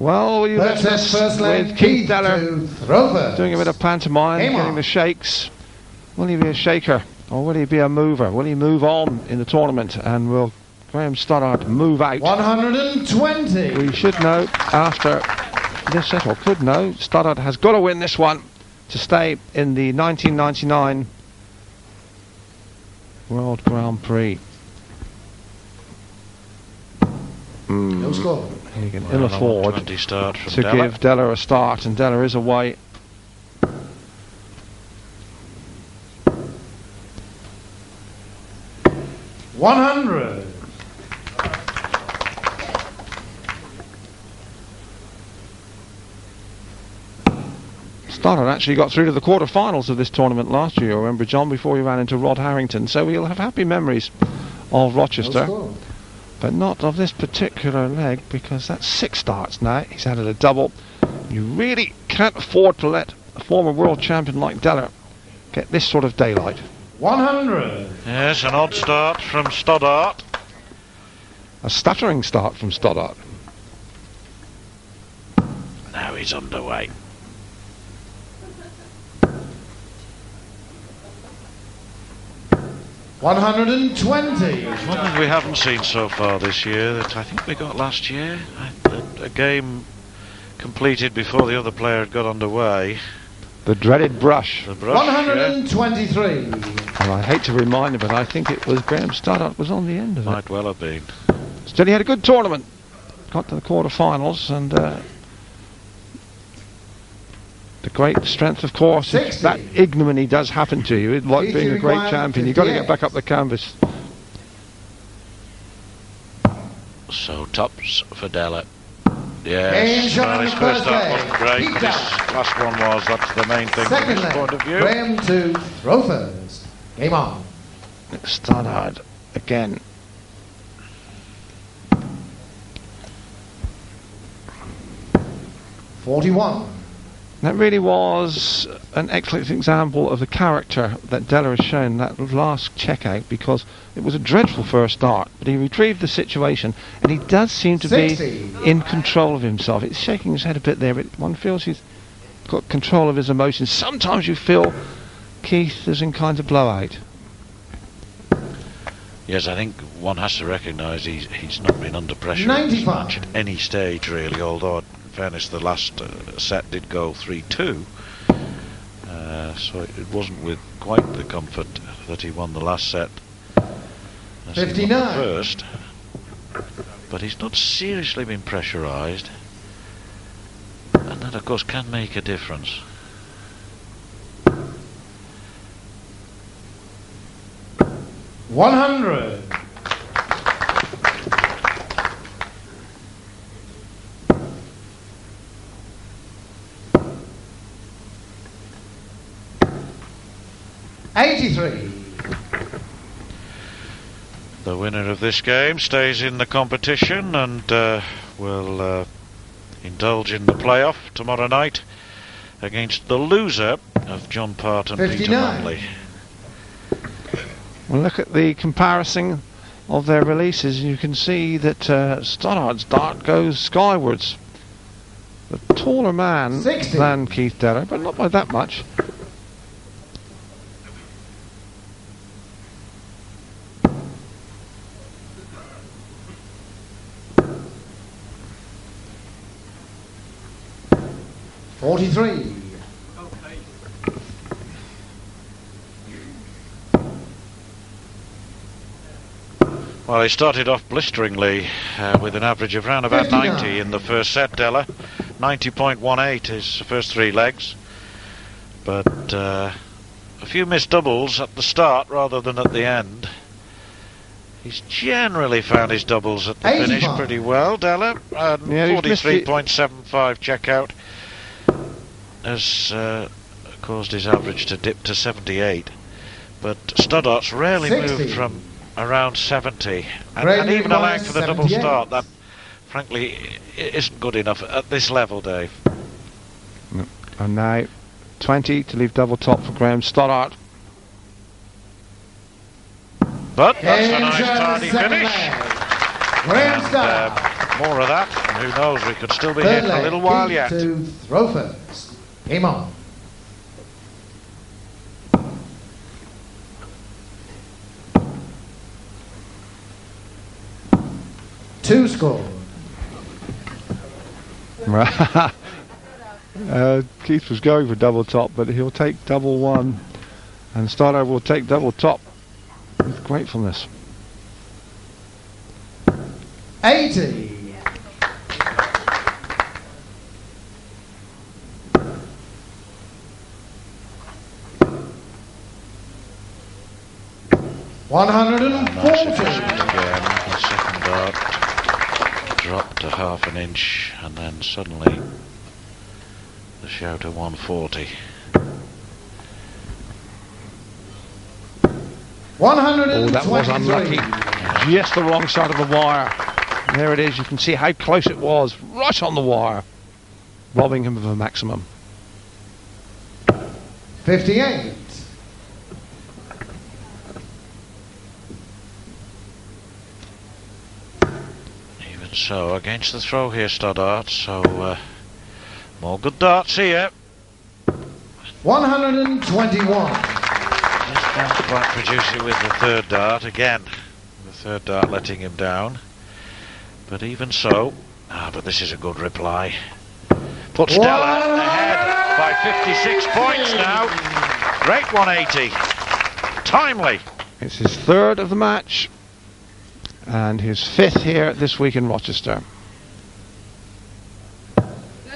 Well, you That's left us first leg, with Keith Deller doing a bit of pantomime, getting the shakes. Will he be a shaker or will he be a mover? Will he move on in the tournament, and will Graeme Stoddart move out? 120. We should know after this set, or could know, Stoddart has got to win this one to stay in the 1999 World Grand Prix. No score. He can ill afford to give Deller a start, and Deller is away. $100. Stodart actually got through to the quarter-finals of this tournament last year, remember, John, before he ran into Rod Harrington, so we'll have happy memories of Rochester, but not of this particular leg, because that's 6 starts now. He's added a double. You really can't afford to let a former world champion like Deller get this sort of daylight. 100. Yes, an odd start from Stodart. A stuttering start from Stodart. Now he's underway. $120. One thing we haven't seen so far this year that I think we got last year, a game completed before the other player had got underway. The dreaded brush. The brush, 123. Yeah. And I hate to remind him, but I think it was Graeme Stoddart was on the end of it. Might well have been. Still, he had a good tournament. Got to the quarter-finals, and the great strength, of course, if that ignominy does happen to you, it's like being a great champion. You've got to get back up the canvas. So tops for Deller. Yes, well, his first start wasn't great, but this last one was. That's the main thing from his point of view. Graeme to throw first. Game on. Stoddart again. $41. That really was an excellent example of the character that Deller has shown that last checkout, because it was a dreadful first start, but he retrieved the situation, and he does seem to 60. be in control of himself. It's shaking his head a bit there, but one feels he's got control of his emotions. Sometimes you feel Keith is in kind of blowout. Yes, I think one has to recognise he's not been under pressure in this match at any stage, really, although in fairness the last set did go 3-2, so it wasn't with quite the comfort that he won the last set as 59. he won the first, but he's not seriously been pressurised, and that of course can make a difference. $100. $83. The winner of this game stays in the competition and will indulge in the playoff tomorrow night against the loser of John Part and 59. Peter Manley. Well, look at the comparison of their releases. You can see that Stoddart's dart goes skywards. A taller man 60. than Keith Deller, but not by that much. $43. Well, he started off blisteringly with an average of around about 59. 90 in the first set, Deller. 90.18 his first 3 legs. But a few missed doubles at the start rather than at the end. He's generally found his doubles at the 85. finish pretty well, Deller. 43.75 checkout has caused his average to dip to 78. But Stoddart's rarely 60. moved from around 70, and even allowing for the double start, that frankly isn't good enough at this level, Dave. And now 20 to leave double top for Graeme Stoddart. But that's a nice tidy finish. Graeme Stoddart. More of that, and who knows, we could still be Third here for a leg, little while key yet. to throw first. Game on. Two scored. Keith was going for double top, but he'll take double one, and Stodart will take double top with gratefulness. 80. Nice adjustment again. The second dart dropped to half an inch, and then suddenly the shout of 140. 123. Oh, that was unlucky. Just the wrong side of the wire. There it is. You can see how close it was. Right on the wire. Robbing him of a maximum. 58. Even so, against the throw here, Stodart, so more good darts here. 121. Just can't quite produce it with the third dart again. The third dart letting him down. But even so, but this is a good reply. Puts Stella ahead by 56 points now. Great 180. Timely. It's his third of the match, and his fifth here this week in Rochester.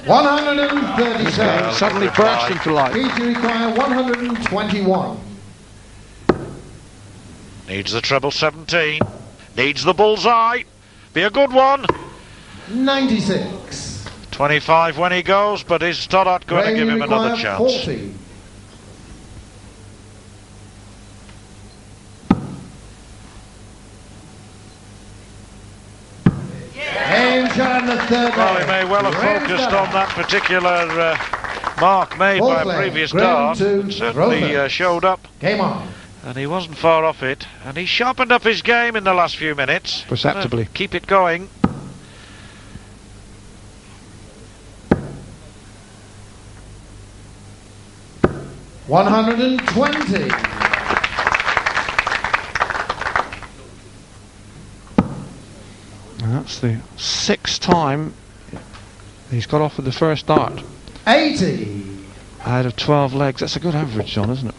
137. Suddenly burst into life. Key to require 121. Needs the treble 17. Needs the bullseye. Be a good one. 96. 25 when he goes, but is Stodart going to give him another chance? 40. And shot on the third. Well, he may well have focused on that particular mark made by a previous dart. And certainly showed up. Game on. And he wasn't far off it. And he sharpened up his game in the last few minutes. Perceptibly. Keep it going. $120. And that's the sixth time he's got off with the first dart. 80. Out of 12 legs. That's a good average, John, isn't it?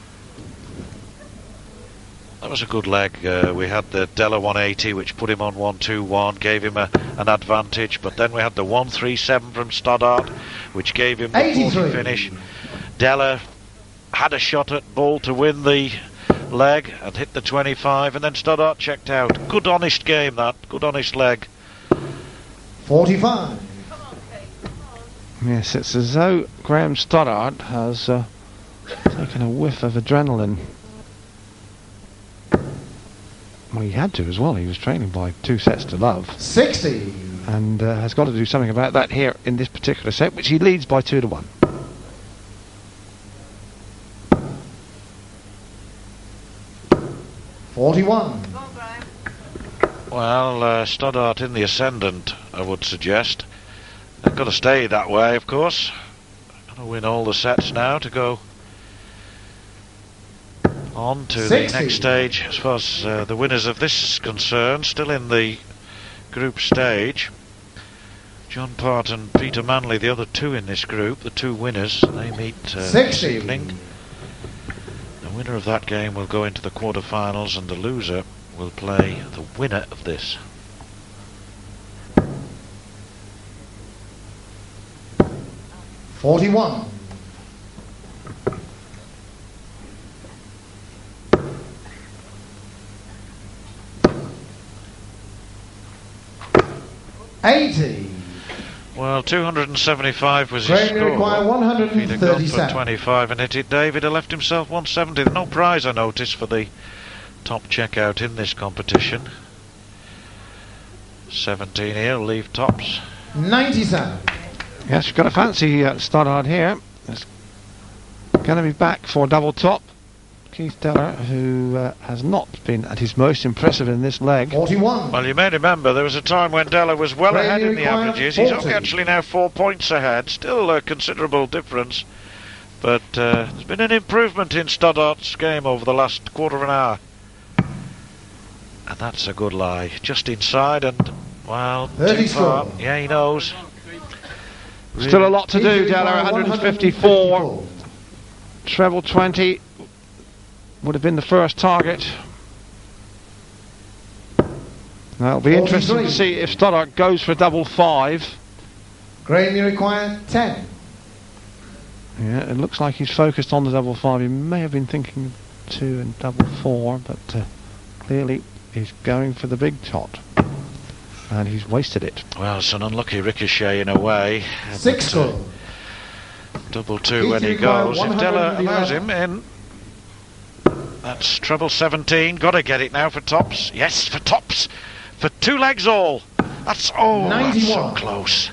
That was a good leg. We had the Della 180, which put him on 121, gave him an advantage. But then we had the 137 from Stodart, which gave him the 40 finish. Della had a shot at ball to win the leg and hit the 25, and then Stodart checked out. Good honest game, that. Good honest leg. 45. Yes, it's as though Graeme Stoddart has taken a whiff of adrenaline. Well, he had to as well. He was trailing by 2 sets to love. 60. And has got to do something about that here in this particular set, which he leads by 2-1. $41. Well, Stodart in the ascendant, I would suggest. They've got to stay that way, of course. Got to win all the sets now to go on to 60. the next stage. As far as the winners of this is concerned, still in the group stage. John Part and Peter Manley, the other two in this group, the two winners, they meet this evening. The winner of that game will go into the quarter-finals, and the loser will play the winner of this. $41. $80. Well, 275 was his Graeme score. require If he'd have gone for 137. 25 and hit it, David had left himself 170. There's no prize, I noticed, for the top checkout in this competition. 17 here, leave tops. 97. Yes, you've got a fancy Stoddart here. It's going to be back for double top. Keith Deller, who has not been at his most impressive in this leg. 41. Well, you may remember there was a time when Deller was well Graeme, ahead you in the require averages. He's 40. actually now 4 points ahead. Still a considerable difference. But there's been an improvement in Stoddart's game over the last quarter of an hour. And that's a good lie. Just inside and, well, 30 too far. score. Yeah, he knows. Still a lot to do, Keith, you Deller. require 154. Treble 20 would have been the first target. Now it'll be interesting to see if Stoddart goes for double 5. Graeme, you require 10. Yeah, it looks like he's focused on the double 5. He may have been thinking of 2 and double 4, but clearly he's going for the big shot. And he's wasted it. Well, it's an unlucky ricochet in a way. 6 score. Double 2 Keith, when you he require goes. If Deller 111. allows him in, that's treble 17. Got to get it now for tops. Yes, for tops. For 2 legs all. That's, oh, that's so 91. close.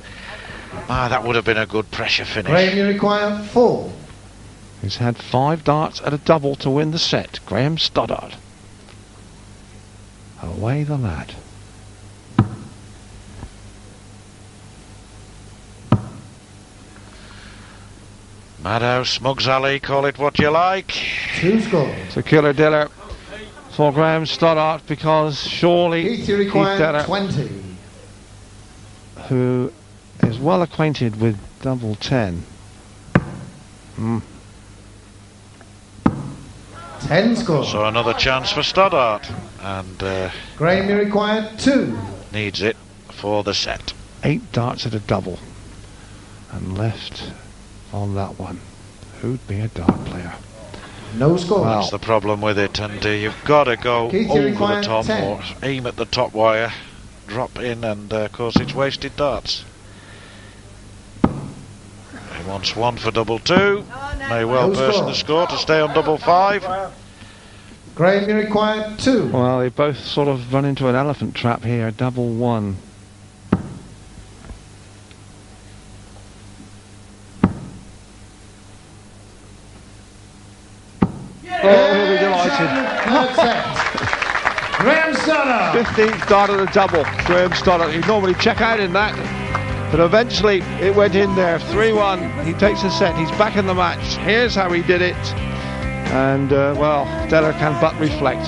Ah, that would have been a good pressure finish. Graeme, you require 4. He's had 5 darts at a double to win the set. Graeme Stoddart. Away the lad. Madhouse, Mugs Alley, call it what you like. 2 score. So killer Deller for Graeme Stoddart, because surely Keith, you Keith require Deller, 20. who is well acquainted with double 10. 10 score. So another chance for Stoddart. And Graeme, you require 2. needs it for the set. 8 darts at a double. And left on that one. Who'd be a dart player? No score. Wow. That's the problem with it, and you've got to go Keith, you over the require top 10. or aim at the top wire, drop in, and of course it's wasted darts. He wants 1 for double 2. May well No burst score. the score to stay on double 5. Graeme, you require 2. Well, they both sort of run into an elephant trap here. Double 1. Oh, he'll be delighted. Third set. Graeme Stoddart. 15th dart at a double. Graeme Stoddart. He'd normally check out in that, but eventually it went in there. 3-1. He takes a set. He's back in the match. Here's how he did it. And, well, Deller can but reflect.